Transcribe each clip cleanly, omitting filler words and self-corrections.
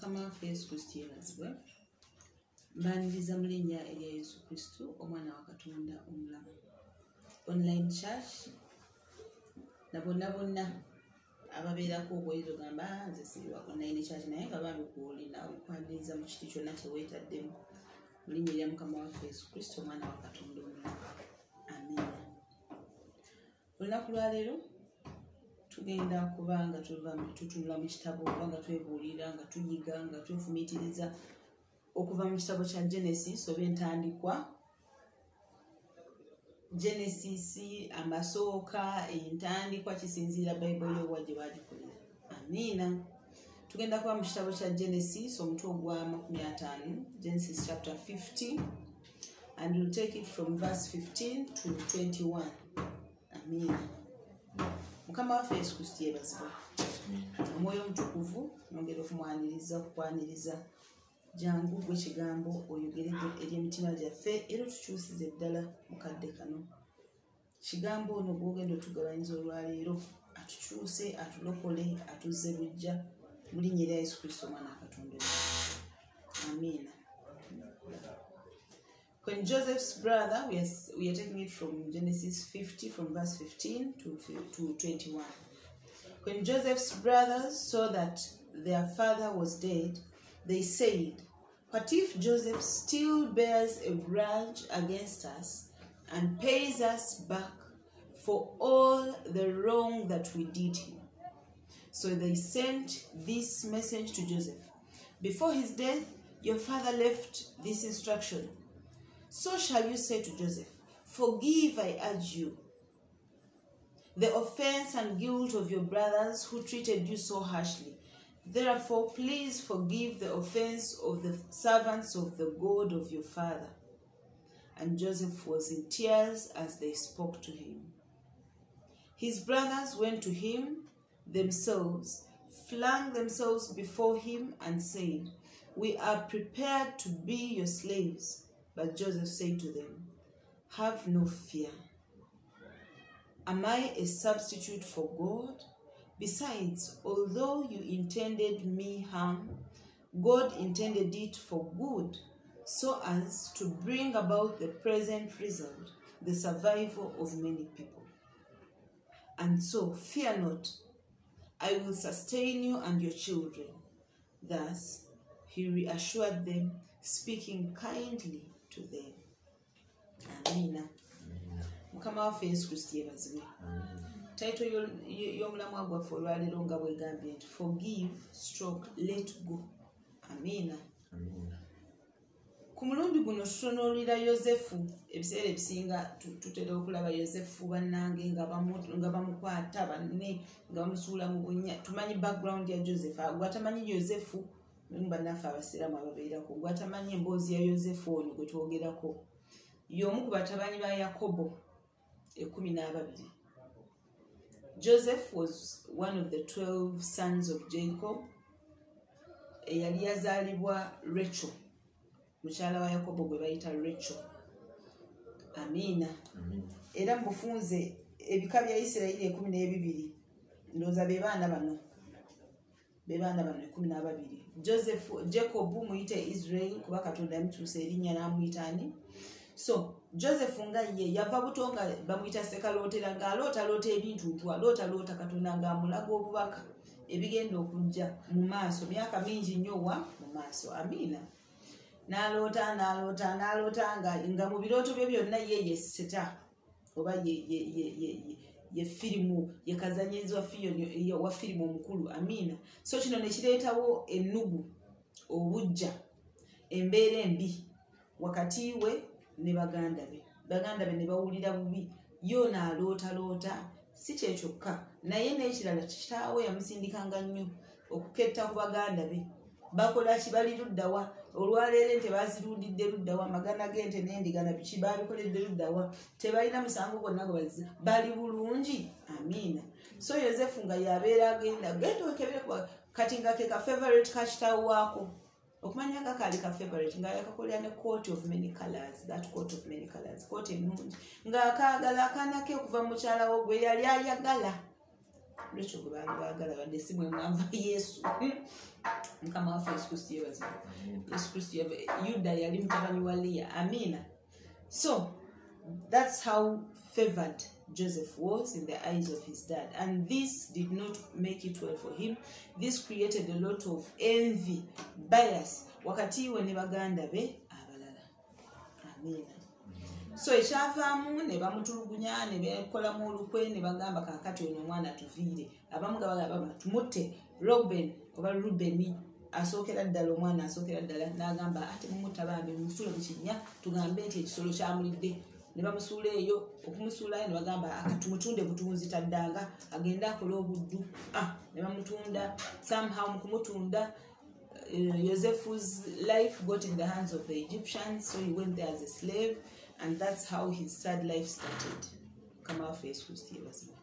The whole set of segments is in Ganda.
Mukama waffe Yesu Kristo yeebazibwe. Mbaaniriza mu linnya erya Yesu Kristo omwana wa Katonda omulamu. Online church na bonna ababeerako obwoyinza ogamba nze siri wa online church naye nga bambi kuwulira okwaniriza mu kiti kyonna kye weetaddemu mu linnya erya Mukama waffe Yesu Kristo omwana wa Katonda omulamu. Amiina. Olunaku lwa leero tugenda kubanga tutunula mu kitabo kubanga twebuulira nga tuyiga nga twefumiitiriza okuva mu kitabo kya Genesis oba entandikwa. Genesis amasooka entandikwa kisinziira Bayibuli owa gye bagikolera. Amiina. Tugenda kuba mu kitabo kya Genesis omutwe ogwa 50, Genesis chapter 50, and we'll take it from verse 15 to 21. Amiina. Mukama waffe Yesu Kristo yeebazibwe. Omwoyo omutukuvu nongera okukwaniriza jangu gwe kigambo oyogeredde eri emitima gyaffe era tukyusize ddala mukadde kano. Kigambo ono gw'ogenda otugabanyiza olwaleero atukyuse, atulokole, atuzze bujja mu linnya erya Yesu Kristo omwana wa Katonda. Amiina. When Joseph's brother, we are taking it from Genesis 50, from verse 15 to 21. When Joseph's brothers saw that their father was dead, they said, "What if Joseph still bears a grudge against us and pays us back for all the wrong that we did him?" So they sent this message to Joseph. "Before his death, your father left this instruction. So shall you say to Joseph, 'Forgive, I urge you, the offense and guilt of your brothers who treated you so harshly. Therefore, please forgive the offense of the servants of the God of your father.' And Joseph was in tears as they spoke to him. His brothers went to him themselves, flung themselves before him, and said, 'We are prepared to be your slaves.' But Joseph said to them, 'Have no fear. Am I a substitute for God? Besides, although you intended me harm, God intended it for good, so as to bring about the present result, the survival of many people. And so, fear not, I will sustain you and your children.' Thus, he reassured them, speaking kindly to them." Amiina. Mukama waffe Yesu Kristo yeebazibwe. Title y'omulamwa gwaffe olwaleero nga bwegambye nti forgive stroke let go. Amiina. Ku mulundi guno tutunuulira Yosefu. Ebiseera ebisinga tutera okulaba Yosefu bannange nga bamukwata banne nga bamusuula mu bunnya. Tumanyi background ya Joseph. Gwatamanyi Yosefu bannaffe abasiraamu ababeerako, gwatamanyi emboozi ya Yosefu ono gwe twogerako, y'omu ku batabanyi ba Yakobo 12. Joseph was one of the 12 sons of Jacob. Eyali yazaalibwa Rachel, mukyala wa Yakobo gwe bayita Rachel. Amiina. Era mu bufunze ebika bya Isirayiri 12 ndowooza be baana bano 12. Jacob muyite Israel kuba Katonda yamukyusa erinnya n'amuyita ani. So Joseph nga ye yava buto nga bamuyita sekalootera ng'alootaloota ebintu alootaloota Katonda ng'amulaga obubaka ebigenda okujja mu maaso myaka mingi nnyo mu maaso. Amiina. N'aloota nga mu birooto bye byonna ye seta oba ye firimu ye kazanyizi wa firimu omukulu. Amiina. So kino ne kireetawo ennugu, obujja, embeera embi wakati we ne baganda be ne bawulira bubi. Yo n'alootaloota, si kye kyokka naye n'ekirala kitaawe yamusindikanga nnyo okuketta ku baganda be. Bakola ki? Bali luddawa? Olwaleero ente bazirundidde luddawa? Magana g'ente n'endiga na biki babikoledde luddawa? Tebalina musango gwonna gwe bazza, bali bulungi. Amiina. So Yosefu nga yabeera genda okebere kati nga ke ka favorite ka kitaawe waako. Okumanya nga kaali ka favorite nga yakakolera ne coat of many colors, that coat of many colors, coat ennungi nga akaagala akaana ke okuva mu mukyala wo gwe yali ayagala. lwekyo gwe baali baagala badde si bwe mwava Yesu mukama waffe Yesu Kristo yeebazibwe. Yesu Kristo Yuda yali mutabani wa Liya. Amina. So that's how favored Joseph was in the eyes of his dad, and this did not make it well for him. This created a lot of envy, bias wakati we ne baganda be abalala. Amina. So ekyavaamu ne bamutulugunya ne bekolamu olukwe ne bagamba kaakati ono omwana tuviire. Abamu gabagamba tumutte Rubeni asookera ddala omwana asookera ddala n'agamba ate mumutta bambi mumusule mu kinnya tugambe nti ekisolo kyamulidde. Ne bamusuula eyo, okumusuulayo ne bagamba tumutunde butunzi taddanga agende akola obuddu. Ne bamutunda. Somehow mu kumutunda Joseph's life got in the hands of the Egyptians, so he went there as a slave, and that's how his sad life started. Kama Yesu Kristo yeebazibwe.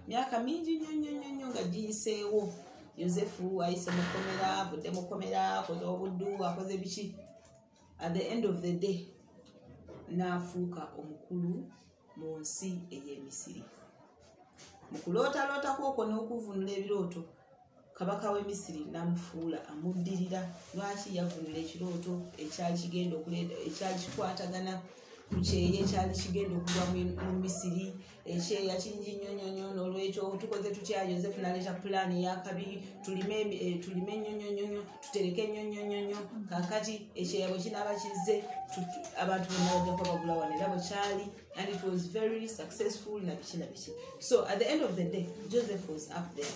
Myaka mingi nnyo nga giyiseewo. Yosefu ayise mukomera, avudde mukomera, akoze obuddu, akoze biki. At the end of the day, n'afuuka omukulu mu nsi ey'Emisiri. Mu kulootaloota kwokwo n'okuvunula ebirooto, kabaka w'e Misiri n'amufuula amuddirira. Lwaki yavunula ekirooto ekyali kigenda okuleeta, ekyali kikwatagana ku kyeya ekyali kigenda okuva mu Misiri, ekyeya kingi nnyo. N'olwekyo tukoze tutya, Yosefu n'aleeta pulaani y'akabiri, tulime nnyo, tutereke nnyo. Kaakati ekyeya bwe kinaaba kizze, abantu bonna bajja kuba bagula wano era bwe kyali, and it was very successful na biki. So at the end of the day, Joseph was up there.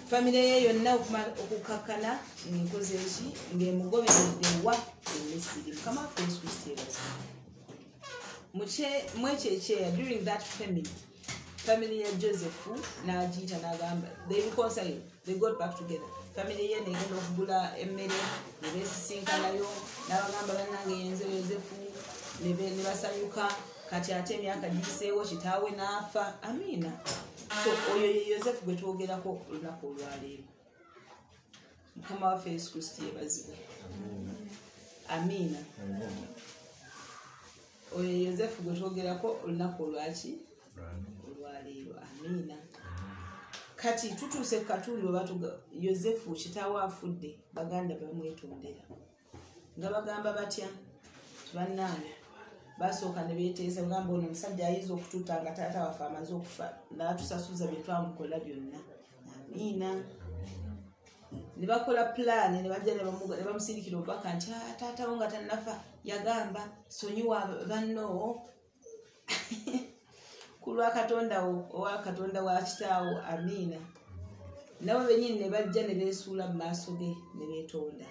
Family ye yonna okukakkana ng'ekoze eki ng'emugoberedde wa e Misiri. Mukama waffe Yesu Kristo yeebazibwe. Mwekyo ekyeya, during that family ya Joseph n'agiyita n'agamba, they reconciled, they got back together. Family ye negenda okugula emmere ne beesisinkanayo n'abagamba bannange yenze Yosefu ne basanyuka. Kati ate emyaka giyiseewo kitaawe n'afa. Amina. So oyo ye Yosefu gwe twogerako olunaku olwaleero. Mukama waffe Yesu Kristo yeebazibwe. Amina. Oyo ye Yosefu gwe twogerako olunaku olwaki olwaleero. Amina. Kati tutuuse ku katundu we Yosefu kitaawe afudde, baganda bamwetondera nga bagamba batya? Bannange basooka ne beeteesa ngamba ono omusajja ayinza okutuuta nga taata waffe amaze okufa n'atusasuza bye twamukola byonna. Amina. Ne bakola pulaani ne bajja ne bamusindikira obubaka nti taata wo nga tannafa yagamba sonyiwa banno ku lwa Katonda owa Katonda wa kitaawo. Amina. Nabo bennyini ne bajja ne beesuula mu maaso ge ne beetonda.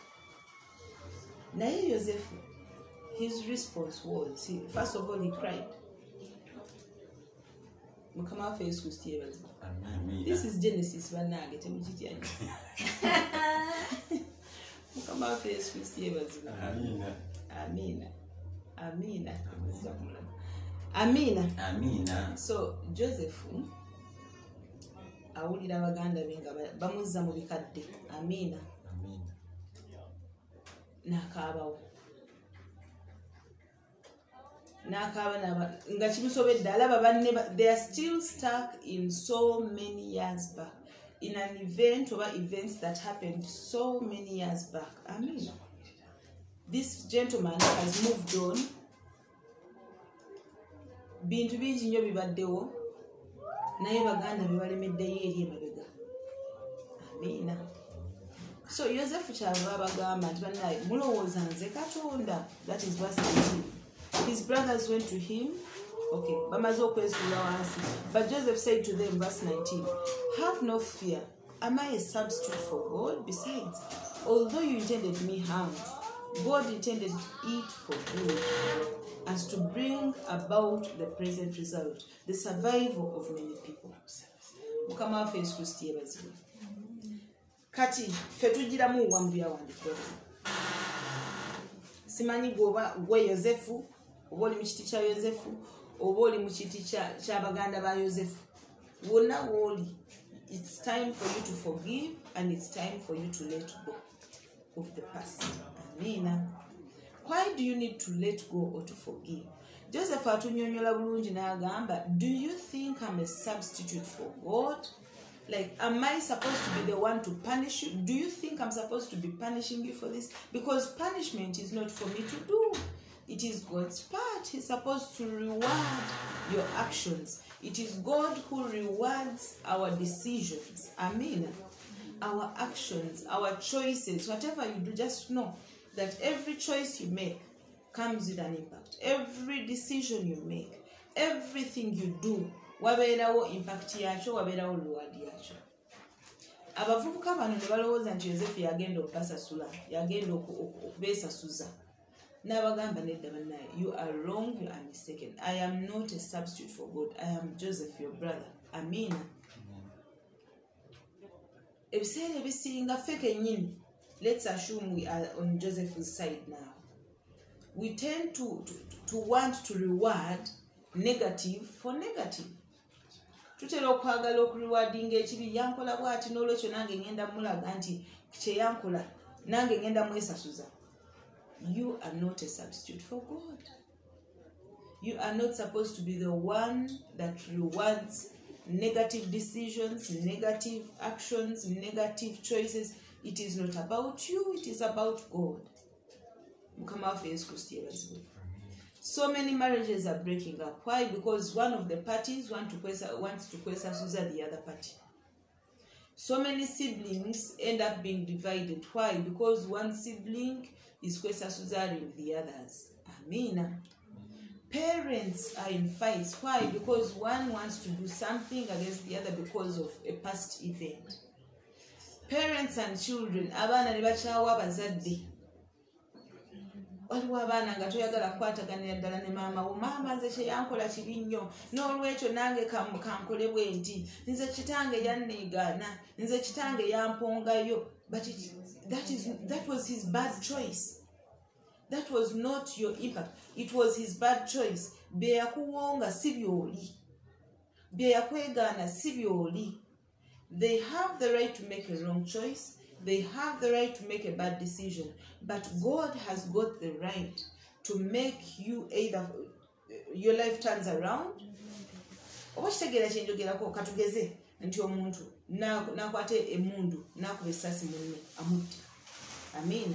Naye Yosefu, his response was, first of all, he cried. Mukama waffe Yesu Kristo yeebazibwe. This is Genesis bannange temukitya nnyo. Mukama waffe Yesu Kristo yeebazibwe. Amina. So Joseph awulira abaganda be nga bamuzza mu bikadde. Amina. N'akaabawo. N'akaaba nga kimusobedde alaba banne, they are still stuck in so many years back, in an event or events that happened so many years back. Amina. This gentleman has moved on. Bintu bingi nnyo bibaddewo naye baganda be balemeddeyo eri emabega. Amina. So Yosefu kyava abagamba nti bannaye mulowooza nze Katonda. That is verse 19. His brothers went to him. Okay, bamaze okwesuula wansi. But Joseph said to them, verse 19, have no fear. Am I a substitute for God? Besides, although you intended me harm, God intended it for good, as to bring about the present result, the survival of many people. Mukama waffe Yesu Kristo yeebazibwe. Kati ffe tugiramu wa mu byawandiikibwa. Simanyi gwe Yosefu oba oli mu kiti kya Yosefu oba oli mu kiti ky'abaganda ba Yosefu. Wonna w'oli, it's time for you to forgive and it's time for you to let go of the past. Amina. Why do you need to let go or to forgive? Joseph atunyonyola bulungi n'agamba, do you think I'm a substitute for God? Like, am I supposed to be the one to punish you? Do you think I'm supposed to be punishing you for this? Because punishment is not for me to do. It is God's part. He's supposed to reward your actions. It is God who rewards our decisions. Amen. Our actions, our choices, whatever you do, just know that every choice you make comes with an impact. Every decision you make, everything you do, wabeerawo impact yakyo, wabeerawo reward yakyo. Abavubuka bano ne balowooza nti Yosefu yagenda okubasasula, yagenda okubeesasuza. N'abagamba nedda bannaye, you are wrong, you are mistaken. I am not a substitute for God. I am Joseph, your brother. Amina. Ebiseera ebisinga ffe kennyini, let's assume we are on Joseph's side now. We tend to want to reward negative for negative. Tutera okwagala okurewardinga ekibi, yankola bw'ati n'olwekyo nange ngenda mulaga nti kye yankola nange ngenda mwesasuza. You are not a substitute for God. You are not supposed to be the one that rewards negative decisions, negative actions, negative choices. It is not about you, it is about God. So many marriages are breaking up. Why? Because one of the parties wants to kwesasuza the other party. So many siblings end up being divided. Why? Because one sibling is kwesasuzaring the others. Amina. Parents are in fights. Why? Because one wants to do something against the other because of a past event. Parents and children, abana ne bakyawa abazadde. Waliwo abaana nga toyagala kukwataganira ddala ne maama wo, maama nze kye yankola kibi nnyo, n'olwekyo nange kankole bwe nti, nze kitange yanneegaana, nze kitange yampongayo. But that was his bad choice. That was not your impact. It was his bad choice. Bye yakuwonga si by'oli. Bye yakwegaana si by'oli. They have the right to make a wrong choice. They have the right to make a bad decision. But God has got the right to make you either your life turns around. Oba kitegeera kye njogerako, katugeze nti omuntu nakwate emundu nakuba essasi munne amutte. Amen.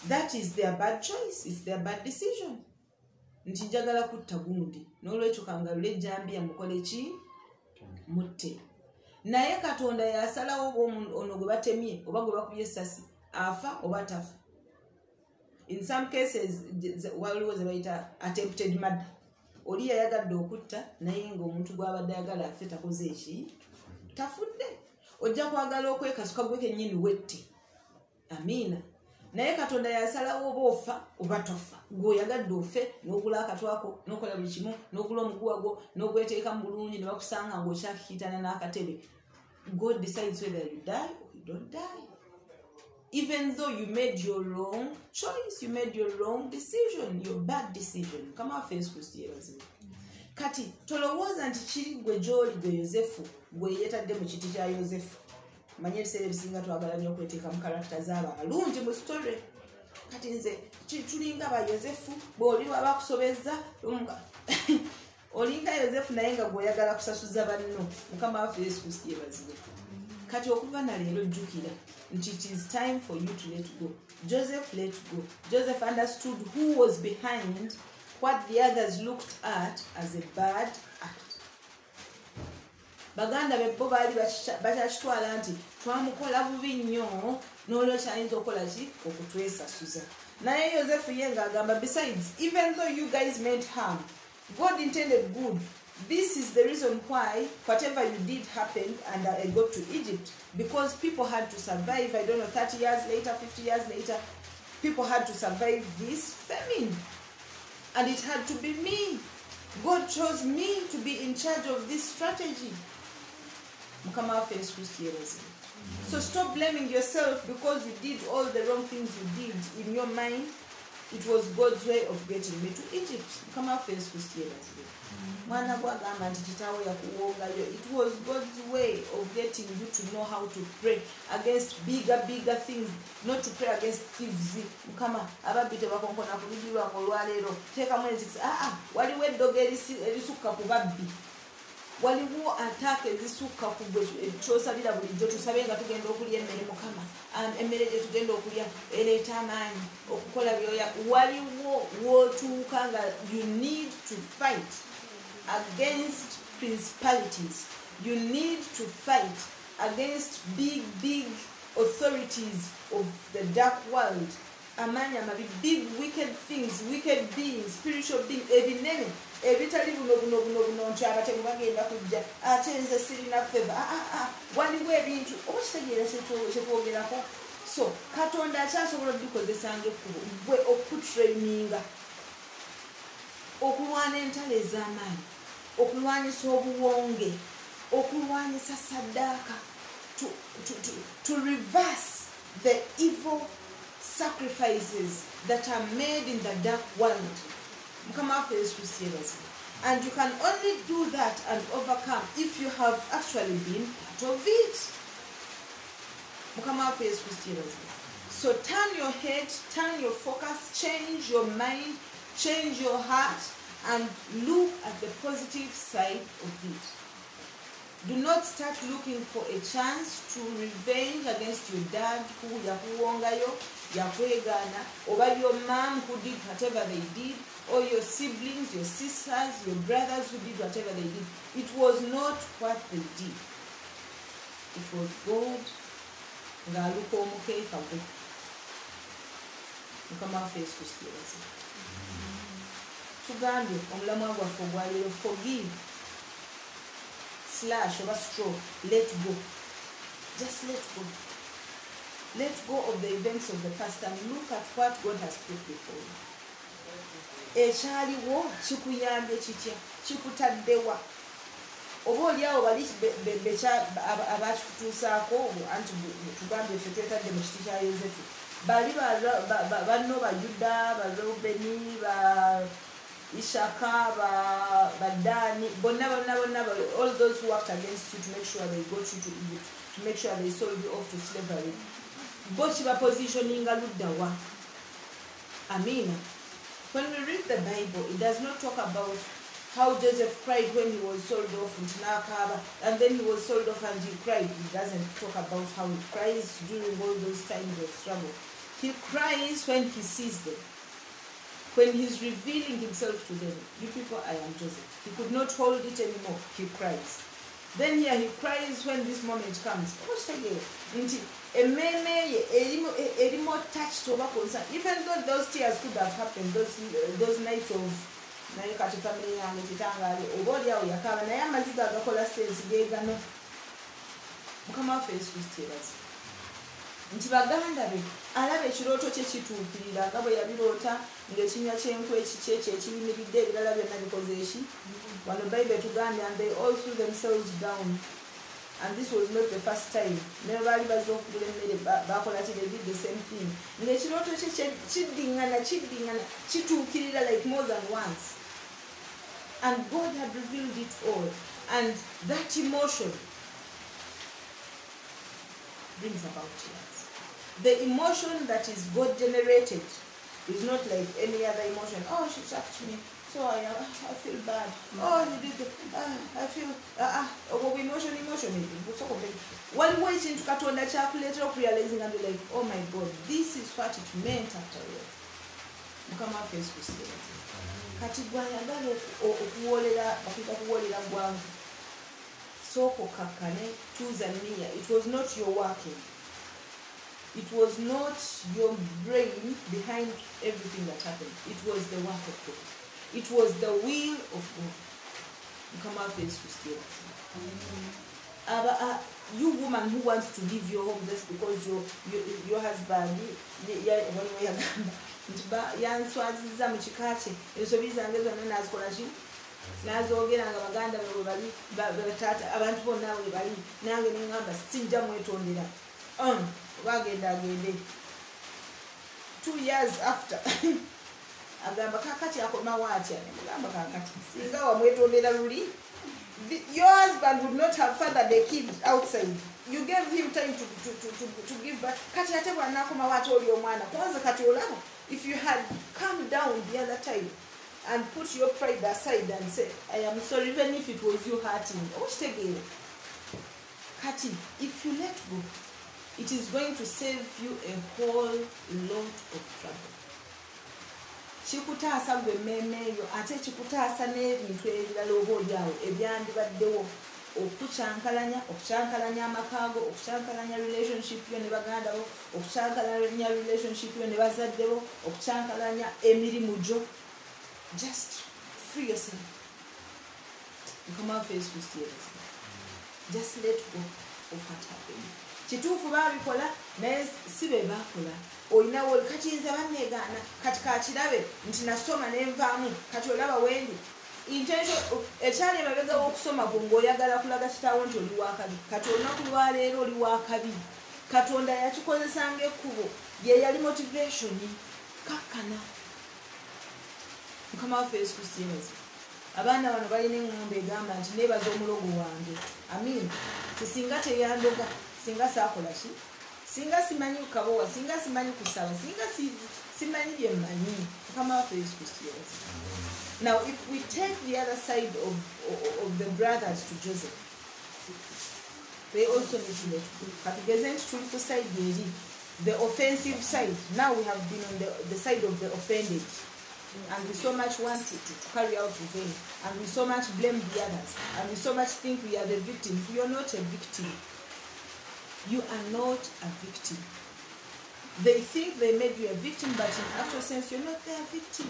That is their bad choice. It's their bad decision. Nti njagala kutta gundi, n'olwekyo kangalule ejjambiya mukole ki? Mutte. Naye Katonda yasalawo ono gwe batemye oba gwe bakubye essasi afa oba tafa. In some cases waliwo ze bayita attempted murder. Oli yayagadde okutta naye ng'omuntu gw'abadde ayagala afe takoze eki? Tafudde. Ojja kwagala okwekasuka gwe kennyini wette. Amiina. Naye Katonda yasalawo oba ofa oba tofa. Gw'oyagadde ofe n'ogula akatwako n'okola buli kimu n'ogula omuguwa gwo n'ogweteeka mu bulungi ne bakusanga ng'okyakikiitana n'akatebe. God decides whether you die or you don't die. Even though you made your wrong choice, you made your wrong decision, your bad decision. Kama face kustiyebazibu. Kati tolowooza nti kiri gwe gy'oli gwe Yosefu gwe yeetadde mu kiti kya Yosefu. Manye ebiseera ebisinga twagala nnyo okweteeka mu karakita z'abalungi mu story. Kati nze tulinga ba Yosefu bw'oli abakusobezza olinga Yosefu naye nga gw'oyagala kusasuza banno. Mukama waffe Yesu Kristo yeebazibwe. Kati okuva na leero jjukira nti it is time for you to let go. Joseph let go. Joseph understood who was behind what the others looked at as a bad act. Baganda be bo baali bakyakitwala nti twamukola bubi nnyo n'olwekyo ayinza okukola ki? Okutwesasuza. Naye Yosefu ye ng'agamba, besides, even though you guys meant harm, God intended good. This is the reason why whatever you did happened and I got to Egypt. Because people had to survive, I don't know, 30 years later, 50 years later, people had to survive this famine. And it had to be me. God chose me to be in charge of this strategy. So stop blaming yourself because you did all the wrong things you did in your mind. It was God's way of getting me to Egypt. Come out face with tears. It was God's way of getting you to know how to pray against bigger things, not to pray against thieves. Come on, ababite bakonkona kulibirwa ngolwalero teka mwezi waliwo eddogo erisukka ku babbi, waliwo attack ezisukka ku gwe kyosabira bulijjo tusabe nga tugenda okulya emmere Mukama, emmere gye tugenda okulya ereeta amaanyi okukola byoya. Waliwo wootuuka nga you need to fight against principalities. You need to fight against big authorities of the dark world. Amanya mabi, big wicked things, wicked beings, spiritual beings, ebinene ebitali buno nti abatemu bagenda kujja ate nze sirina favor. Waliwo ebintu okitegeera kyetwogerako. So Katonda akyasobola okubikozesanga ekkubo gwe okutraininga okulwana entalo ez'amaanyi, okulwanyisa obuwonge, okulwanyisa saddaaka, to reverse the evil sacrifices that are made in the dark world. And you can only do that and overcome if you have actually been part of it. So turn your head, turn your focus, change your mind, change your heart, and look at the positive side of it. Do not start looking for a chance to revenge against your dad who yakuwongayo, yakwegana, or your mom who did whatever they did, or your siblings, your sisters, your brothers who did whatever they did. It was not what they did. It was God. Tugambye omulamwa gwaffe ogwaliro forgive / oba stroke, let go. Just let go. Let go of the events of the past and look at what God has put before you. Ekyaliwo kikuyambye kitya, kikutaddewa. Oba oliawo bali abakituusaako anti tugambye ffe twetadde mu kiti kya Yozefu. Bali banno Bajuda, Barubeni, Ishaka, Badani, all those who worked against you to make sure they got you to Egypt, to make sure they sold you off to slavery. Bochiba positioning Luddawa. Amina. When we read the Bible, it does not talk about how Joseph cried when he was sold off into Nakaba, and then he was sold off and he cried. It doesn't talk about how he cries during all those times of struggle. He cries when he sees them. When he's revealing himself to them, you people, I am Joseph. He could not hold it anymore. He cries. Then here he cries when this moment comes. Even though those tears could have happened, those nights of family nti baganda be alaba ekirooto kye kituukirira nga bwe yabiroota ng'ekinya ky'enkwe ekikye ekiyimiridde ebirala byonna bikoze eki. Wano Bible tugambye and they all threw themselves down, and this was not the first time. Ne baali bazze okugula emmere bakola ki, they did the same thing. Ng'ekirooto kye kiddiŋŋana kituukirira like more than once, and God had revealed it all, and that emotion brings about tears. The emotion that is God generated is not like any other emotion. Oh, she chucked me, so I feel bad. Oh, he did I feel emotion. One way into Katonda later of realizing and be like, oh my God, this is what it meant after all. Mukama face to see it. Katigwayagala okuwolera bakita kuwolera gwangu. Soko kakane tuzania. It was not your working. It was not your brain behind everything that happened. It was the work of God. It was the will of God. You come out face to steal. You woman who wants to leave your home just because your husband yanswaziza mu kika kye ensobi zange zonna nazikola ki nazogera nga baganda bwe bali batata abantu bonna bwe bali nange neŋŋamba sijja mwetondera bagenda agende 2 years after agamba kakati akomawo atya nemugamba kakati singa wamwetondera luli your husband would not have fathered the kid outside. You gave him time to give birth. Kati ate bw'anaakomawo ate oli omwana kwanza kati olaba if you had come down the other time and put your pride aside and say I am sorry even if it was you hurting okitegeera kati if you let go it is going to save you a whole lot of trouble. Kikutaasa gwe mmeemeeyo ate kikutaasa n'ebintu ebirala oba oliawo ebyandibaddewo okucyankalanya amakaago okucyankalanya relationship yo ne baganda bo okucyankalanya relationship yo ne bazaddewo okucyankalanya emirimu gyo. Just free yourself. Mukama waffe Yesu Kristo yeebazibwe. Just let go of what happened. Kituufu baabikola naye si be baakola. Olinawo kati nze banneegaana kati kakirabe nti nasoma nenvaamu kati olaba wendi intention ekyali emabega w'okusoma gwo ng'oyagala kulaga kitaawo nti oli wakabi kati olunaku lwaleero oli wakabi. Katonda yakikozesanga ekkubo ye yali motivation kakkana. Mukama waffe Yesu Kristo yeebazibwe. Abaana bano balina eŋŋombe egamba nti neebaza omulogo wange amiina tisinga teyandoga singa saakola ki singa simanyi kukabowa singa simanyi kusaba singa simanyi bye mmanyi. Mukama waffe Yesu Kristo yeebazibwe. Now if we take the other side of the brothers to Joseph, they also need to let go. Katugeze nti tuli ku side eri the offensive side. Now we have been on the side of the offended. And we so much want to carry out revenge. And we so much blame the others. And we so much think we are the victims. You are not a victim. You are not a victim. They think they made you a victim, but in actual sense, you're not their victim.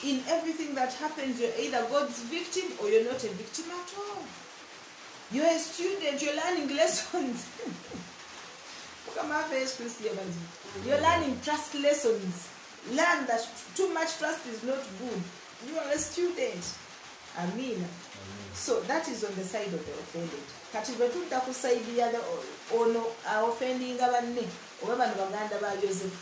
In everything that happens, you're either God's victim or you're not a victim at all. You're a student, you're learning lessons. You're learning trust lessons. Learn that too much trust is not good. You are a student. Amen. So that is on the side of the offended. Kati betudda ku side ya ono offending abanne oba bano baganda ba Joseph.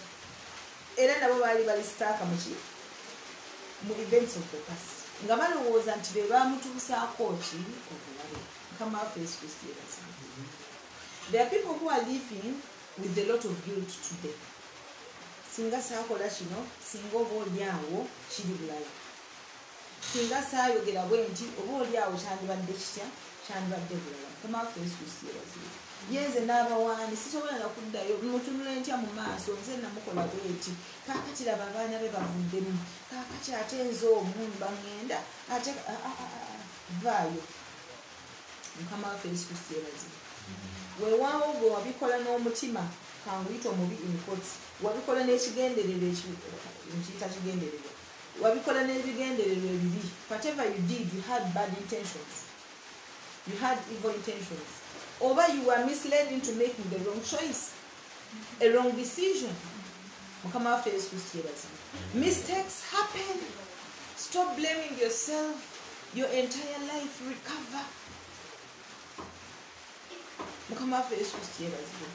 Era nabo bali staka mu events of the past. Nga balowooza nti be bamutuusaako ki obulabe. Mukama waffe Yesu Kristo yeebazibwe. There are people who are living with a lot of guilt today. Singa saakola kino singa oba oliawo kiri bulayo. Singa saayogera bwe nti oba oliawo kyandibadde kitya kyandibadde bulala. Mukama waffe Yesu Kristo yeebazibwe. Yenze n'abawaani sisobola na kuddayo mutunula entya mu maaso nze namukola bweti kaakati laba abaana be bavuddemu kaakati ate nze omumba ngenda ate vaayo. Mukama waffe Yesu Kristo yeebazibwe. Weewaawo gwe wabikola n'omutima kanguyita omubi inkozi wabikola n'ekigendererwa nkiyita kigendererwa wabikola n'ebigendererwa ebibi. Whatever you did, you had bad intentions, you had evil intentions, oba you were misled into making the wrong choice, a wrong decision. Mukama waffe Yesu Kristo yeebazibwe. Mistakes happen. Stop blaming yourself. Your entire life recover. Mukama waffe Yesu Kristo yeebazibwe.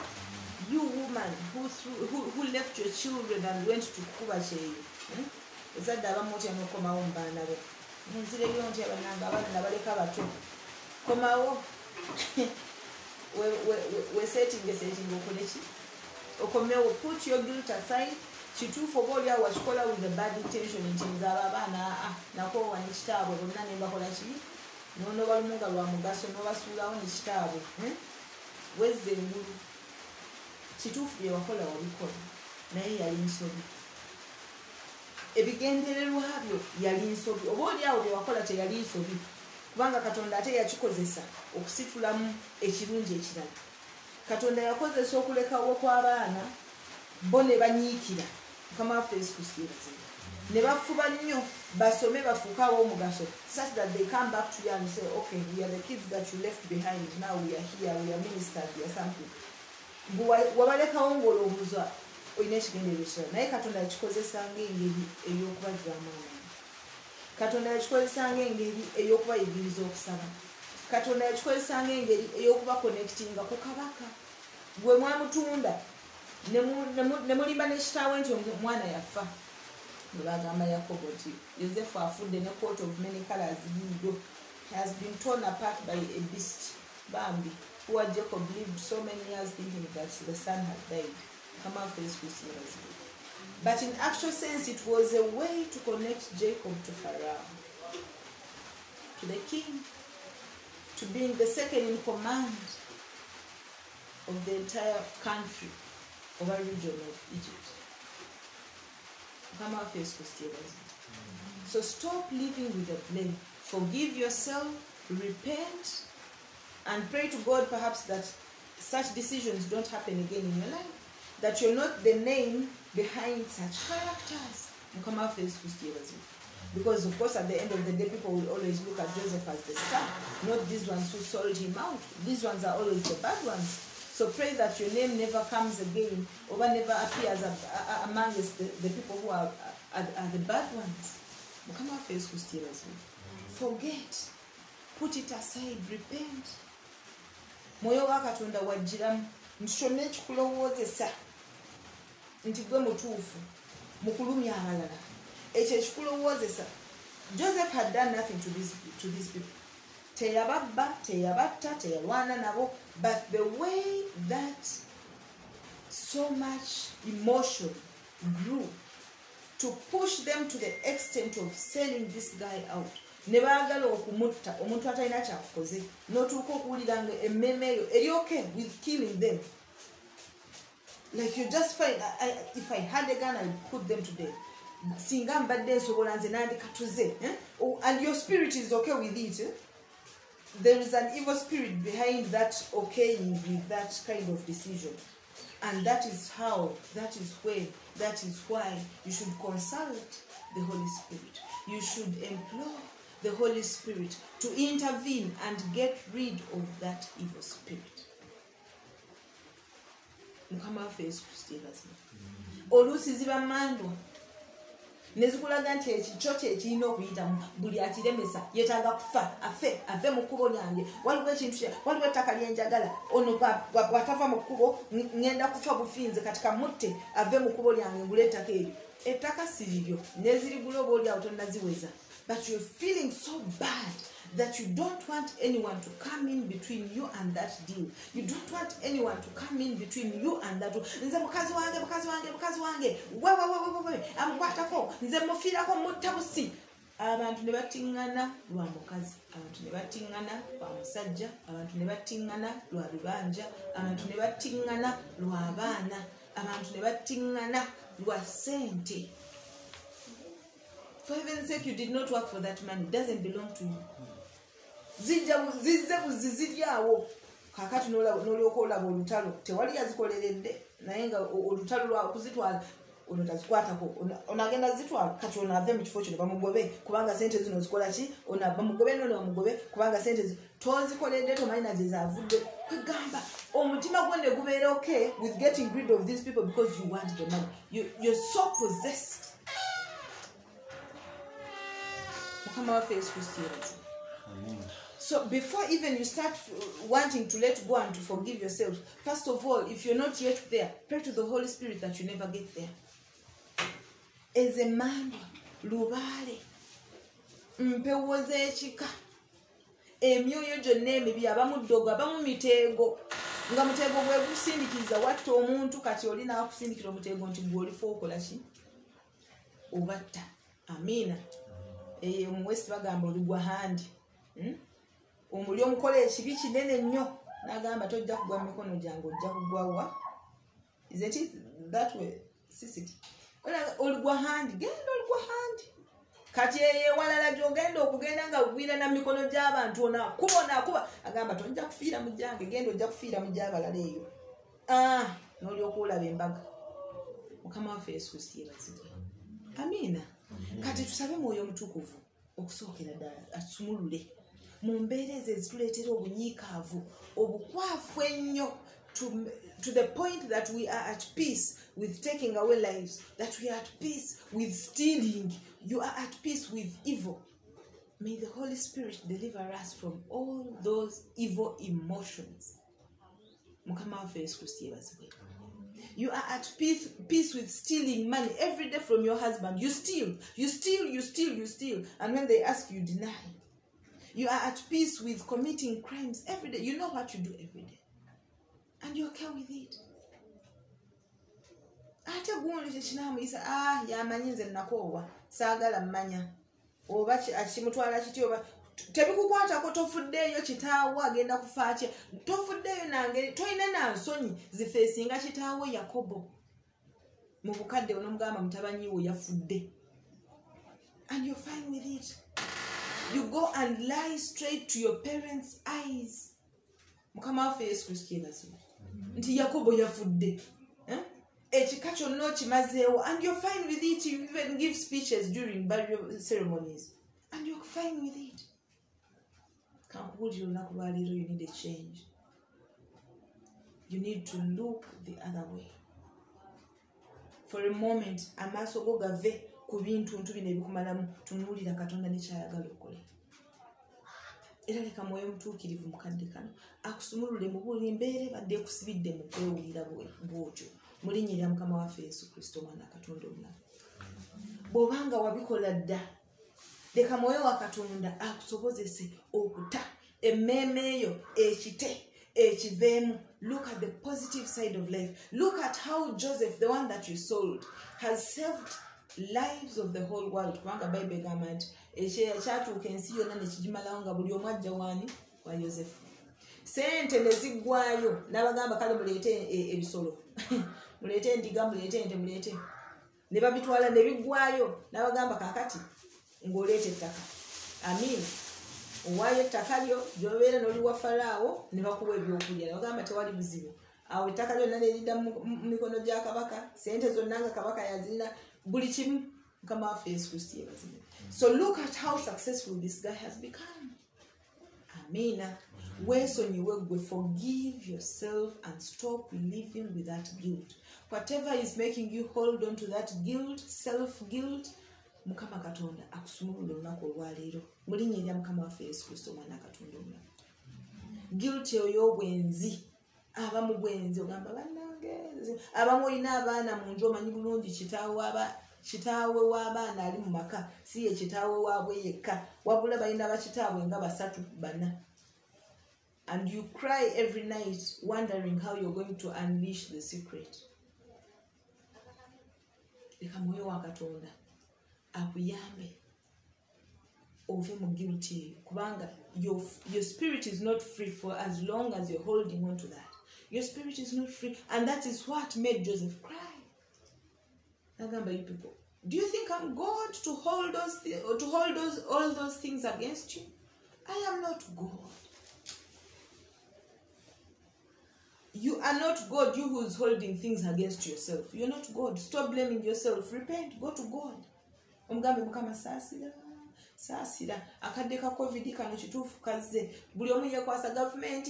You woman who left your children and went to kuba kyeyo ezadde abamu otya n'okomawo mu baana be nzireyo ntya bannanga abaana nabaleka bato komawo wesetinga okole ki okomewo. Put your guilt aside. Kituufu oba oliawo wakikola with a bad intention nti nze abo abaana nakoowa ne kitaabwe bonna ne mbakola ki n'onobalumu nga lwa mugaso n'obasuulawo ne kitaabwe wezza engulu. Kituufu bye wakola wabikola naye yali nsobi. Ebigendererwa byo yali nsobi. Oba oliawo bye wakola teyali nsobi kubanga Katonda ate yakikozesa okusitulamu ekirungi ekirala. Katonda yakozesa okulekawo kw'abaana bo ne banyiikira. Mukama waffe Yesu Kristo yeebazibwe. Ne bafuba nnyo basome bafuuke ab'omugaso such that they come back to you and say okay, we are the kids that you left behind, now we are here, we are ministers, we are something. Wabalekawo ng'olowooza olina ekigendererwa ekirala naye Katonda yakikozesa ng'engeri ey'okubagyamu amaanyi. Katonda yakikozesa ng'engeri ey'okubayigiriza okusaba. Katonda yakikozesa ng'engeri ey'okubakonectinga ku kabaka. Gwe mwamutunda ne mulimba ne kitaawe nti omwana yafa. bagamba Yakobo nti Yosefu afudde ne coat of many colors has been torn apart by a beast. Bambi. Poor Jacob lived so many years thinking that the son had died. But in actual sense, it was a way to connect Jacob to Pharaoh, to the king, to being the second in command of the entire country, or region of Egypt. So stop living with the blame. Forgive yourself, repent, and pray to God perhaps that such decisions don't happen again in your life. That you're not the name behind such characters. Because of course at the end of the day people will always look at Joseph as the star, not these ones who sold him out. These ones are always the bad ones. So pray that your name never comes again or never appears amongst the people who are the bad ones. Forget. Put it aside. Repent. Moyo wa Katonda wajjiramu nti kyonna ekikulowoozesa nti gwe mutuufu mu kulumya abalala ekyo ekikulowoozesa. Joseph had done nothing to these people. Teyababba, teyabatta, teyalwana nabo, but the way that so much emotion grew to push them to the extent of selling this guy out. Ne baagala okumutta omuntu atalina kyakukoze n'otuuka okuwulira nga emmeme eyo eri okay with killing them. Like you just find, if I had a gun I would put them to death. Singa mbadde nsobola nze nandikatuze, and your spirit is okay with it. There is an evil spirit behind that okaying with that kind of decision. And that is how, that is when, that is why you should consult the Holy Spirit. You should implore the Holy Spirit to intervene and get rid of that evil spirit. Mukama waffe Yesu Kristo yeebazibwe. Oluusi ziba mandwa nezikulaga nti ekikyo kye kirina okuyitamu buli akiremesa yeetaaga kufa ave mu kkubo lyange. Waliwo ekintu waliwo ettaka lyenjagala ono bw'atava mu kkubo ngenda kufa bufinze kati kamutte ave mu kkubo lyange ngule ettaka eryo. Ettaka si liryo n'ezirigula oba oli awo tonnaziweza. But you're feeling so bad that you don't want anyone to come in between you and that deal. You don't want anyone to come in between you and that. Nze mukazi wange we amukwatako nze mufiirako mutabusi. Abantu ne batingana lwa mukazi, abantu ne batingana lwa musajja, abantu ne batingana lwa bibanja, abantu ne batingana lwa abaana, abantu ne batingana lwa sente. For heaven's sake, you did not work for that money. It doesn't belong to you. Ziziryawo kakati n'olyoka olaba olutalo tewali yazikoleredde naye nga olutalo lwa kuzitwala ono tazikwatako onagenda zitwala kati ono ave mu kifo kino bamugobe kubanga sente zino zikola ki ono bamugobe nono bamugobe kubanga sente tozikoledde tomalina gye zaavudde. Kwegamba omutima gwo ne gubeera okay with getting rid of these people because you want the money. You're so possessed. So before even you start wanting to let go and to forgive yourself, first of all, if you're not yet there, pray to the Holy Spirit that you never get there. As a man, lubale, mpewoze chika, emyoyo gyonna emibi abamu ddogo abamu mitego nga mutego gwe gusindikiza watta omuntu kati oli n'akusindikira omutego nti gw'olifa okola ki obatta. Amina. Omuwesi bagamba oligwa handi. Omuli omukola ekibi kinene nnyo n'agamba tojja kugwa mu mikono gyange ojja kugwawa. Is it that way? Sisiki. Oligwa handi. Genda oligwa handi. Kati walala gy'ogenda okugenda nga ogwira na mikono gy'abantu onakuba agamba tojja kufiira mu gyange genda ojja kufiira mu gy'abalala eyo. N'olyoka olaba embaga. Mukama waffe Yesu Kristo yeebazibwe. Amiina. Kati tusabe Mwoyo Mutukuvu okusookera ddala atusumulule mu mbeera ezo ezituleetera obunyiikaavu obukwafu ennyo to the point that we are at peace with taking away lives, that we are at peace with stealing, you are at peace with evil. May the Holy Spirit deliver us from all those evil emotions. Mukama waffe Yesu Kristo yeebazibwe. You are at peace with stealing money every day from your husband. You steal. And when they ask, you deny. You are at peace with committing crimes every day. You know what you do every day. And you're okay with it. Ate gundi chinamu isa yamanyinze nakowa sagala mmanya oba akimutwala kiti oba tebikukwatako tofuddeeyo kitaawo agenda kufaatya tofuddeeyo nange toyina nansonyi zifeesinga kitaawo Yakobo mu bukadde onomugamba mutabanyi we yafudde. And you're fine with it. You go and lie straight to your parents' eyes. Mukama waffe Yesu Kristo yebazimu nti Yakobo yafudde. Ekika kyonna kimazeewo, and you're fine with it. You even give speeches during burial ceremonies, and you're fine with it. You need a change. You need to look the other way. For a moment, amaaso go gave ku bintu bino ebikumalamu tunuulira Katonda ne kyayagala okole. Era leka mwoyo mutuukirivu mukadde kano akusumulule mu buli mbeera ebadde ekusibidde mu kwewulira bw'otyo. Mulinnya lya Mukama waffe Yesu Kristo mwana Katonda omulamu. Bw'obanga wabikola dda, leka mwoyo wa Katonda akusobozese okuta emmeeme eyo ekite ekiveemu. Look at the positive side of life. Look at how Joseph, the one that you sold, has saved lives of the whole world. Kubanga Bible egamba nti ekyatuuka ensi yonna ne kigimalawo nga buli omu ajja waani wa Yosefu. Sente ne ziggwayo n'abagamba kale muleete ebisolo. Mulete ndiga mulete ente mulete ne babitwala ne biggwayo n'abagamba kakati ng'oleeta ettaka. Amin. Owaayo ettaka lyo gy'obeera n'oliwa Falaawo ne bakuwa ebyokulya. Ne bagamba tewali buzibu. Awo ettaka lyonna ne lidda mu mikono gya kabaka. Sente zonna nga kabaka yazirina. Buli kimu Mukama waffe Yesu Kristo yebazimu. So look at how successful this guy has become. Amina. Weesonyiwe gwe, forgive yourself and stop living with that guilt. Whatever is making you hold on to that guilt, self-guilt, Mukama Katonda akusumulule olunaku olwaleero. Mulinnya erya Mukama waffe Yesu Kristo mwana Katonda omulamu. Guilt ey'obwenzi. Abamu bwenzi ogamba bannange. Abamu olina abaana mu nju omanyi bulungi kitaawe w'abaana ali mu maka si ye kitaawe waabwe yekka. Wabula balina bakitaabwe nga 3 4. And you cry every night wondering how you're going to unleash the secret. Leka mwoyo wa Katonda akuyambe ove mu guilt eyo kubanga your spirit is not free for as long as you're holding on to that. Your spirit is not free, and that is what made Joseph cry. Nagamba you people, do you think I'm God to hold all those things against you? I am not God. You are not God, you who is holding things against yourself. You're not God. Stop blaming yourself. Repent. Go to God. Omugambe Mukama saasira. Akadde ka COVID kano kituufu kazze. Buli omu yekwasa government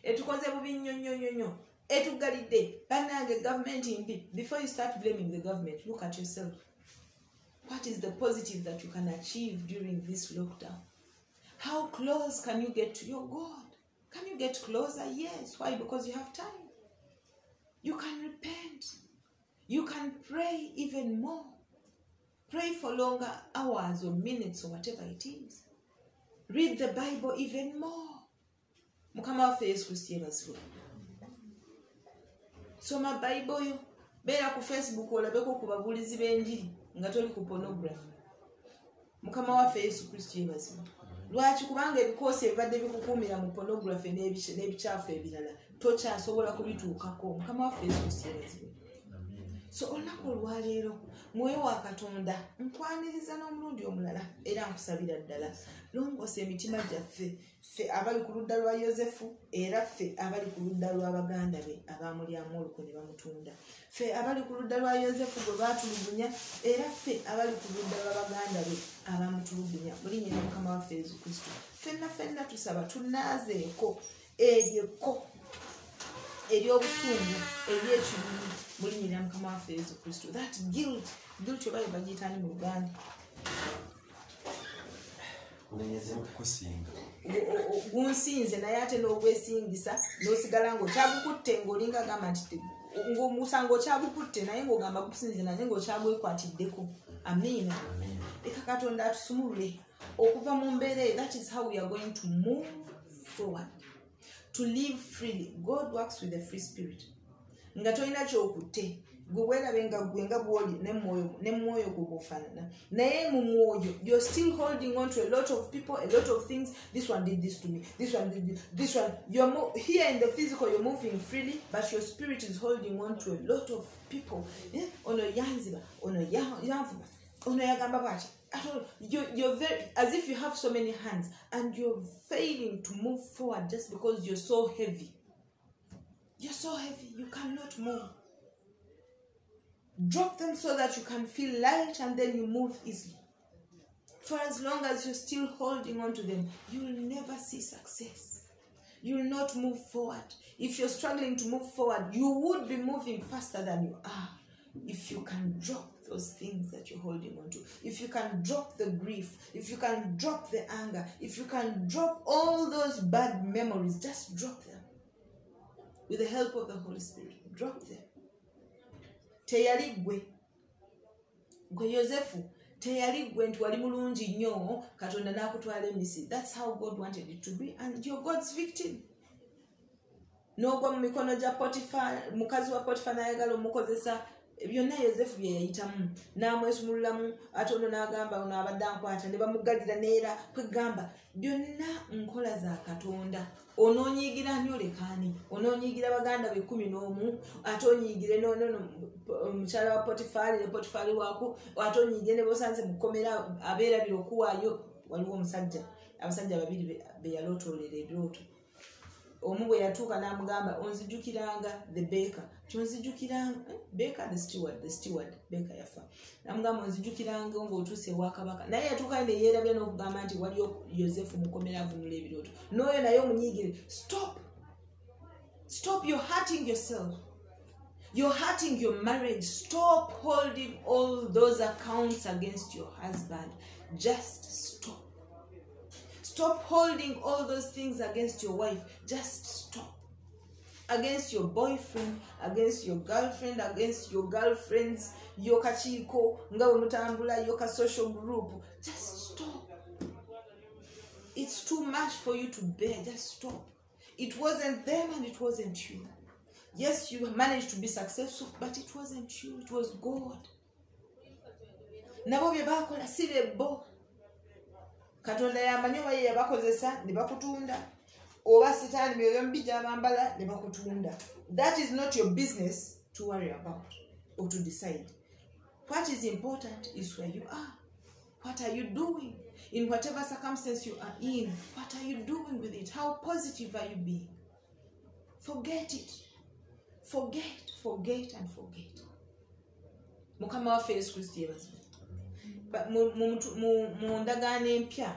etukoze bubi nnyo. Etugalidde. Bannange government mbi. Before you start blaming the government, look at yourself. What is the positive that you can achieve during this lockdown? How close can you get to your God? Can you get closer? Yes. Why? Because you have time. You can repent. You can pray even more. Pray for longer hours or minutes or whatever it is. Read the Bible even more. Mukama waffe Yesu Kristo yebazibu. Soma Bible yo. Beera ku Facebook olabeko ku babulizi b'enjiri nga toli ku pornography. Mukama waffe Yesu Kristo yebazibu. Lwaki kubanga ebikoosi ebibadde bikukuumira mu pornography n'ebikyafu ebirala tokyasobola kubituukako. Mukama waffe Yesu Kristo yebazibu. So olunaku olwaleero mwoyo wa Katonda nkwaniriza n'omulundi omulala era nkusabira ddala longoosa emitima gyaffe ffe abali ku ludda lwa Yosefu era ffe abali ku ludda lwa baganda be abaamulyamu olukwe ne bamutunda, ffe abali ku ludda lwa Yosefu gwe baatulugunya era ffe abali ku ludda lwa baganda be abaamutulugunya. Mulinnya lya Mukama waffe Yesu Kristo ffenna tusaba tunaazeeko eryekko ery'obusungu ery'ekirumu mulinnya lya Mukama waffe Yesu Kristo. That guilt oba bagiyitani mu Luganda gunsinze naye ate n'ogwesingisa n'osigala ng'okyagukutte ng'olinga agamba nti ng'omusango kyagukutte naye ng'ogamba gusinze naye ng'okyagwekwatiddeko. Amina. Leka Katonda atusumulule okuva mu mbeera. That is how we are going to move forward, to live freely. God works with a free spirit. Nga tolina kyokutte gwe weerabe nga gwe nga bw'oli n'emwoyo gwe bw'ofaanana naye mu mwoyo you're still holding on to a lot of people, a lot of things. This one did this to me, this one did this one. You're here in the physical, you're moving freely, but your spirit is holding on to a lot of people. Ono yanziba, ono yanvuba, ono yagamba bwati. You're very, as if you have so many hands and you're failing to move forward just because you're so heavy. You're so heavy, you cannot move. Drop them so that you can feel light and then you move easily. For as long as you're still holding on to them, you will never see success. You will not move forward. If you're struggling to move forward, you would be moving faster than you are. If you can drop those things that you're holding on to, if you can drop the grief, if you can drop the anger, if you can drop all those bad memories, just drop them. With the help of the Holy Spirit, drop them. Teyali gwe Yosefu, teyali gwe nti wali mulungi nnyo Katonda n'akutwala emisiri. That's how God wanted it to be, and you're God's victim. N'ogwa mu mikono gya Potifa, mukazi wa Potifa n'ayagala omukozesa. Byonna Yosefu bye yayitamu n'amwesumululamu ate ono n'agamba ono abadde ankwata ne bamuggalira neera kwegamba byonna nkola za Katonda. Onoonyiigira nnyo lekaani, onoonyiigira baganda be 11 ate onyiigire omukyala wa Potifaali ne Potifaali waako ate onyiigire ne bosanze mukomera abeerabira okuwaayo. Waliwo abasajja babiri be yalootoolera ebirooto. Omu bwe yatuuka n'amugamba onzijukiranga the baker. Kyonzijukiranga baker, the steward baker yafa. N'amugamba onzijukiranga ng'otuuse ewa kabaka. Naye yatuuka ne yeerabya n'okugamba nti waliyo Yosefu mukomera avunula ebirooto. N'oyo naye omunyiigire. Stop, you're hurting yourself. You're hurting your marriage. Stop holding all those accounts against your husband. Just stop. Stop holding all those things against your wife. Just stop. Against your boyfriend, against your girlfriend, against your girlfriends, your kachiko, nga mutambula, your social group. Just stop. It's too much for you to bear. Just stop. It wasn't them and it wasn't you. Yes, you managed to be successful, but it wasn't you. It was God. Nabo bye bakola si bo. Katonda yamanyi oba ye yabakozesa ne bakutunda oba sitaani myoyo mbi gy'abambala ne bakutunda. That is not your business to worry about or to decide. What is important is where you are. What are you doing? In whatever circumstance you are in, what are you doing with it? How positive are you being? Forget it. Forget and forget. Mukama waffe Yesu Kristo yebazibwe. Mu ndagaano empya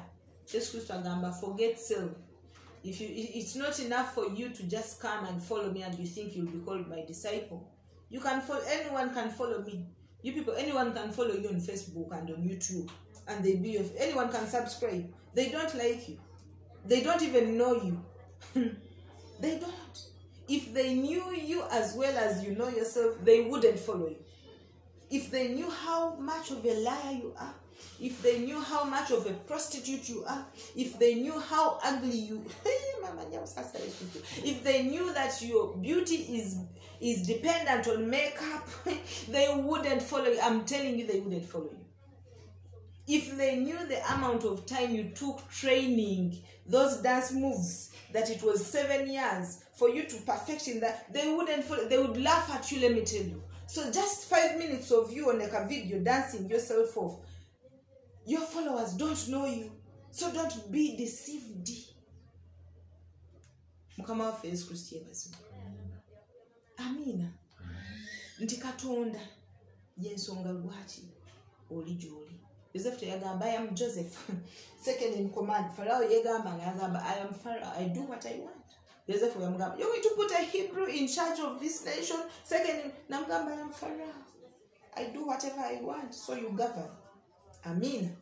Yesu Kristo agamba forget self. It's not enough for you to just come and follow me and you think you'll be called my disciple. You can follow, anyone can follow me. You people, anyone can follow you on Facebook and on YouTube, and anyone can subscribe. They don't like you. They don't even know you. They don't. If they knew you as well as you know yourself, they wouldn't follow you. If they knew how much of a liar you are, if they knew how much of a prostitute you are, if they knew how ugly you if they knew that your beauty is dependent on makeup, they wouldn't follow you. I'm telling you, they wouldn't follow you. If they knew the amount of time you took training those dance moves, that it was 7 years for you to perfect in that, they wouldn't follow. They would laugh at you, let me tell you. So just 5 minutes of you on like a video dancing yourself off, your followers don't know you. So don't be deceived. Mukama waffe Yesu Kristo yebazibwe. Amina. Nti Katonda yensonga lwaki oli gy'oli. Joseph teyagamba I am Joseph, second in command. Pharaoh yegamba I am Pharaoh, I do what I want. Joseph yamugamba, you're going to put a Hebrew in charge of this nation? Second in namugamba I am Pharaoh, I do whatever I want, so you govern. Amen.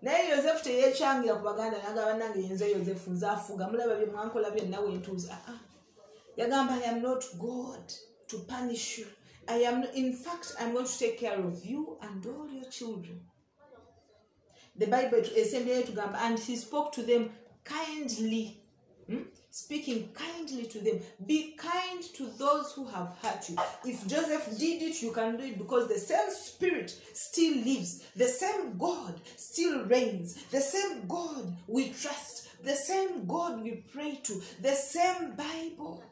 Naye Joseph teyekyangira ku baganda nagamba nange yenze Joseph nzaafuga mulaba bye mwankola bye nawe ntuuza. Yagamba I am not God to punish you. In fact, I'm going to take care of you and all your children. The Bible assembly to Gamba, and he spoke to them kindly. Speaking kindly to them. Be kind to those who have hurt you. If Joseph did it, you can do it, because the same Spirit still lives. The same God still reigns. The same God we trust. The same God we pray to. The same Bible.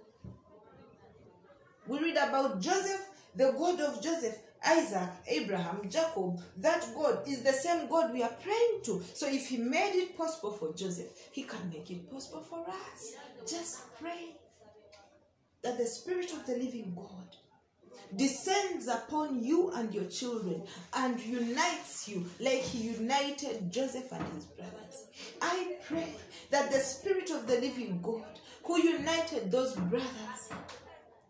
We read about Joseph, the God of Joseph, Isaac, Abraham, Jacob. That God is the same God we are praying to. So if he made it possible for Joseph, he can make it possible for us. Just pray that the Spirit of the living God descends upon you and your children and unites you like he united Joseph and his brothers. I pray that the Spirit of the living God who united those brothers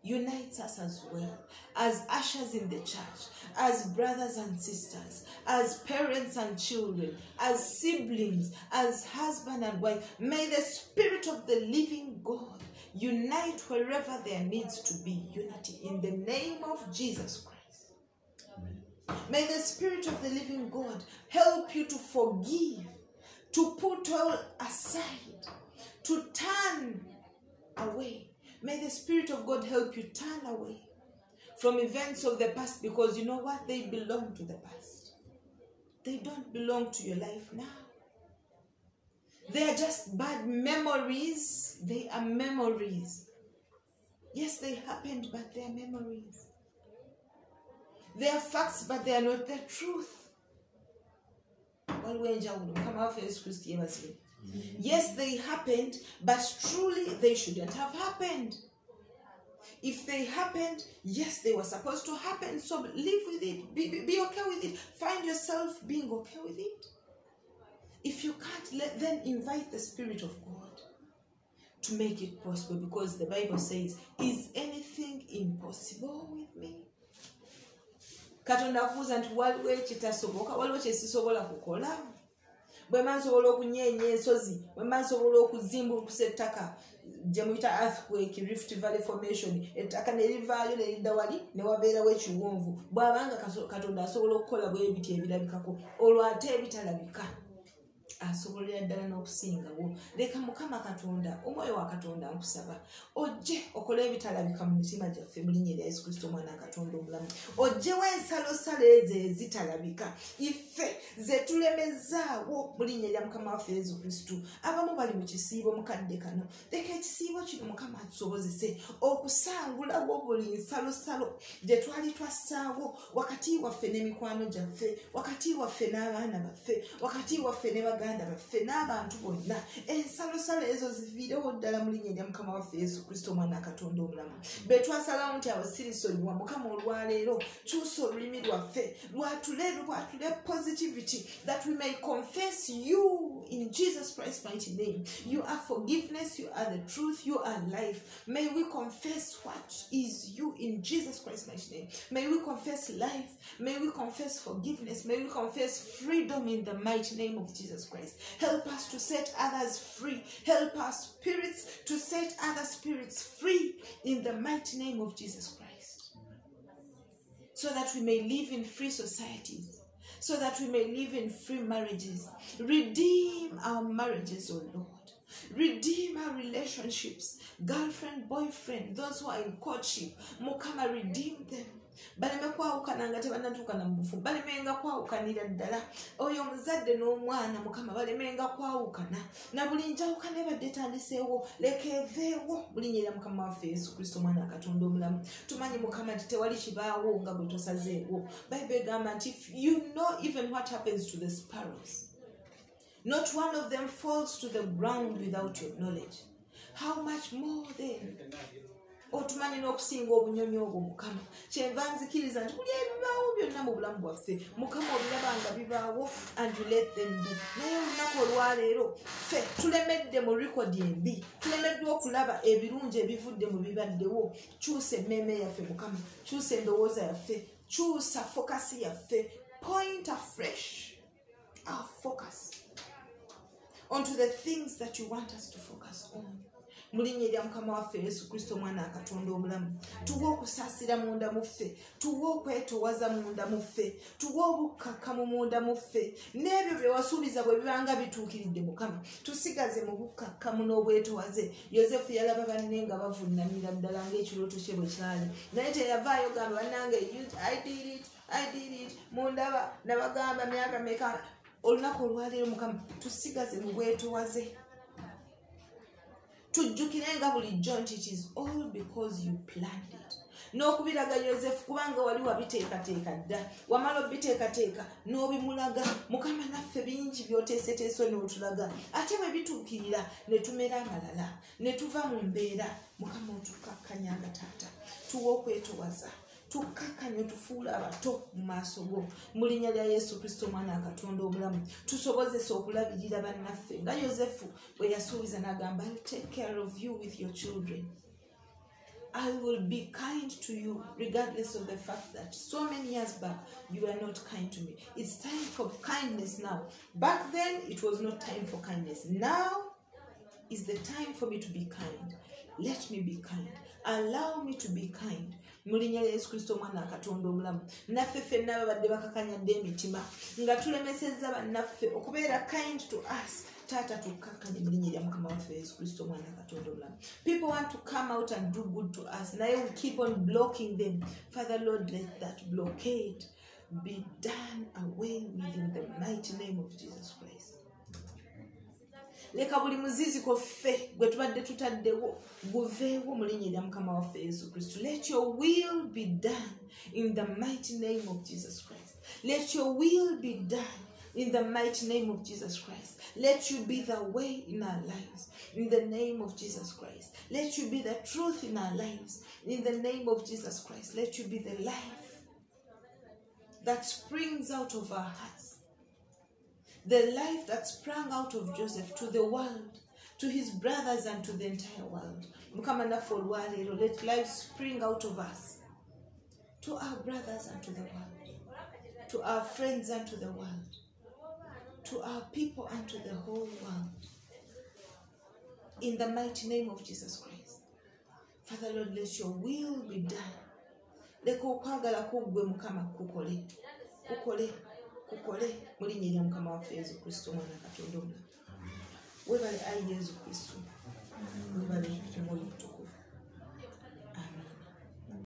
unites us as well, as ushers in the church, as brothers and sisters, as parents and children, as siblings, as husband and wife. May the Spirit of the living God unite wherever there needs to be unity in the name of Jesus Christ. Amen. May the Spirit of the living God help you to forgive, to put all aside, to turn away. May the Spirit of God help you turn away from events of the past, because you know what? They belong to the past. They don't belong to your life now. They are just bad memories. They are memories. Yes, they happened, but they are memories. They are facts, but they are not the truth. Yes, they happened, but truly they shouldn't have happened. If they happened, yes, they were supposed to happen. So live with it. Be okay with it. Find yourself being okay with it. If you can't, then invite the Spirit of God to make it possible, because the Bible says, is anything impossible with me? Katonda akubuuza nti waliwo ekitasoboka, waliwo kyesisobola kukola. Bwe mansobola okunyeenya ensozi, bwe mansobola okuzimbukusa ettaka, gye muyita earthquake, Rift Valley formation, ettaka ne livaayo ne lidda wali ne wabeerawo ekiwonvu. Bw'abanga Katonda asobola okukola bwe biti ebirabikako, olwo ate ebitalabika asobolera ddala n'okusingawo. Leka Mukama Katonda, omwoyo wa Katonda nkusaba, ojje okole ebitalabika mu mitima gyaffe mu linnya lya Yesu Kristo omwana wa Katonda omulamu. Ojjewo ensalosalo ezo ezitalabika iffe ze tulemezaawo mu linnya lya Mukama waffe Yesu Kristo. Abamu bali mu kisiibo mukadde kano. Leka ekisiibo kino Mukama atusobozese okusangulawo buli nsalosalo gye twali twassaawo wakati waffe n'emikwano gyaffe, wakati waffe n'abaana baffe, wakati waffe ne baganda baffe n'abantu bonna. Ensalosalo ezo ziviirewo ddala mu linnya lya Mukama waffe Yesu Kristo omwana wa Katonda omulamu. Be twasalawo nti abasirisolibwa Mukama olwaleero kyusa olulimi lwaffe lwatule positivity, that we may confess you in Jesus Christ's mighty name. You are forgiveness, you are the truth, you are life. May we confess what is you in Jesus Christ's mighty name. May we confess life, may we confess forgiveness, may we confess freedom in the mighty name of Jesus Christ. Help us to set others free. Help our spirits to set other spirits free in the mighty name of Jesus Christ. So that we may live in free societies, so that we may live in free marriages. Redeem our marriages, O Lord. Redeem our relationships, girlfriend, boyfriend, those who are in courtship. Mukama, redeem them. Baleme kwawukana nga tebanatuukana mu bufu, balemenga kwawukanira ddala. Oyo omuzadde n'omwana Mukama balemenga kwawukana, na buli njawukana ebadde etandiseewo leka eveewo mu linnya lya Mukama waffe Yesu Kristo omwana wa Katonda omulamu. Tumanyi Mukama nti tewali kibaawo nga bwe tosazeewo. Bayibuli egamba nti you know even what happens to the sparrows. Not one of them falls to the ground without your knowledge. How much more then? Otumanyi n'okusinga obunyonyi obwo Mukama. Kyenva nzikiriza nti buli ebibaawo byonna mu bulamu bwaffe Mukama obiraba nga bibaawo, and you let them be. Naye olunaku olwaleero ffe tulemedde mu rekodi embi, tulemeddwa okulaba ebirungi ebivudde mu bibaddewo. Kyusa emmeeme yaffe Mukama, kyusa endowooza yaffe, kyusa fokasi yaffe. Point afresh our focus onto the things that you want us to focus on. Mu linnya lya Mukama waffe Yesu Kristo omwana wa Katonda omulamu. Tuwe okusaasira munda mu ffe, tuwe okwetowaza munda mu ffe, tuwe obukkakkamu munda mu ffe, n'ebyo bye wasuubiza bwe bibanga bituukiridde Mukama tusigaze mu bukkakkamu n'obwetowaze. Yosefu yalaba banne nga bavunnamira ddala ng'ekirooto kye bwe kyali, naye teyavaayo gamba bannange I did it mundaba nabagamba myaka meka. Olunaku olwaleero Mukama tusigaze mu bwetowaze, tujjukire nga bulijjo nti it is all because you planned it. N'okubiraga Yosefu kubanga wali wabiteekateeka dda, wamala obiteekateeka n'obimulaga. Mukama naffe bingi by'oteeseteese n'otulaga, ate bwe bituukirira ne tumera amalala ne tuva mu mbeera. Mukama otukakkanyanga Taata, tuwe okwetowaza, tukakkanye tufuula abato mu maaso go, mu linnya lya Yesu Kristo Omwana wa Katonda omulamu. Tusobozese okulabirira bannaffe nga Yosefu bwe yasuubiza n'agamba I'll take care of you with your children. I will be kind to you regardless of the fact that so many years back you were not kind to me. It's time for kindness now. Back then it was not time for kindness. Now is the time for me to be kind. Let me be kind. Allow me to be kind. Mulinya Yesu Kristo Omwana wa Katonda omulamu. Naffe ffenna ababadde bakakanyadde emitima nga tulemesezza bannaffe okubeera kind to us. Taata tukakkanye mu linnya lya Mukama waffe Yesu Kristo Omwana wa Katonda omulamu. People want to come out and do good to us. Naye we keep on blocking them. Father Lord, let that blockade be done away with in the mighty name of Jesus Christ. Leka buli muziziko ffe gwe tubadde tutaddewo guveewo mu linnya lya Mukama waffe Yesu Kristo. Let your will be done in the mighty name of Jesus Christ. Let your will be done in the mighty name of Jesus Christ. Let you be the way in our lives in the name of Jesus Christ. Let you be the truth in our lives in the name of Jesus Christ. Let you be the life that springs out of our hearts. The life that sprang out of Joseph to the world, to his brothers and to the entire world. Mukama naffe olwaleero, let life spring out of us to our brothers and to the world, to our friends and to the world, to our people and to the whole world. In the mighty name of Jesus Christ. Father Lord, let your will be done. Leka okwagala kuggwe Mukama kukole. Kukole mu linnya lya Mukama waffe Yesu Kristo Omwana wa Katonda omulamu. Webale ayi Yesu Kristo.